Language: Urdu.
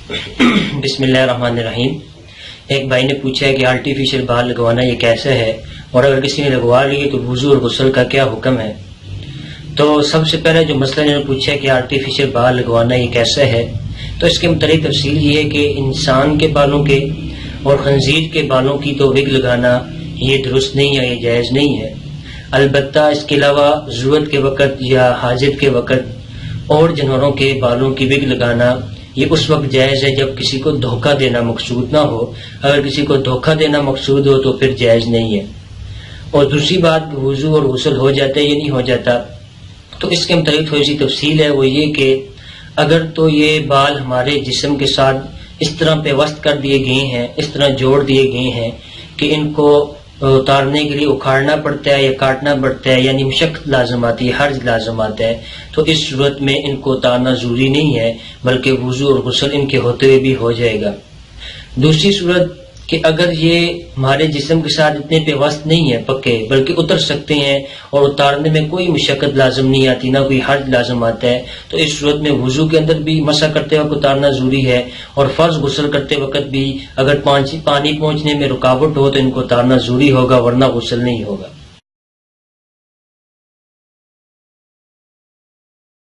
بسم اللہ الرحمن الرحیم۔ ایک بھائی نے پوچھا ہے کہ آرٹیفیشل بال لگوانا یہ کیسا ہے، اور اگر کسی نے لگوا لیے تو وضو اور غسل کا کیا حکم ہے؟ تو سب سے پہلے جو مسئلہ انہوں نے پوچھا ہے کہ آرٹیفیشل بال لگوانا یہ کیسا ہے، تو اس کے متعلق تفصیل یہ ہے کہ انسان کے بالوں کے اور خنزیر کے بالوں کی تو وگ لگانا یہ درست نہیں ہے، یہ جائز نہیں ہے۔ البتہ اس کے علاوہ ضرورت کے وقت یا حاجت کے وقت اور جانوروں کے بالوں کی وگ لگانا یہ اس وقت جائز ہے جب کسی کو دھوکہ دینا مقصود نہ ہو۔ اگر کسی کو دھوکہ دینا مقصود ہو تو پھر جائز نہیں ہے۔ اور دوسری بات، وضو اور غسل ہو جاتا ہے یا نہیں ہو جاتا، تو اس کے متعلق تھوڑی سی تفصیل ہے۔ وہ یہ کہ اگر تو یہ بال ہمارے جسم کے ساتھ اس طرح پیوست کر دیے گئے ہیں، اس طرح جوڑ دیے گئے ہیں کہ ان کو اتارنے کے لیے اکھاڑنا پڑتا ہے یا کاٹنا پڑتا ہے، یعنی مشقت لازم آتی ہے، حرج لازم آتا ہے، تو اس صورت میں ان کو اتارنا ضروری نہیں ہے، بلکہ وضو اور غسل ان کے ہوتے ہوئے بھی ہو جائے گا۔ دوسری صورت کہ اگر یہ ہمارے جسم کے ساتھ اتنے پیوست نہیں ہے پکے، بلکہ اتر سکتے ہیں اور اتارنے میں کوئی مشقت لازم نہیں آتی، نہ کوئی حرج لازم آتا ہے، تو اس صورت میں وضو کے اندر بھی مسح کرتے وقت اتارنا ضروری ہے، اور فرض غسل کرتے وقت بھی اگر پانی پہنچنے میں رکاوٹ ہو تو ان کو اتارنا ضروری ہوگا، ورنہ غسل نہیں ہوگا۔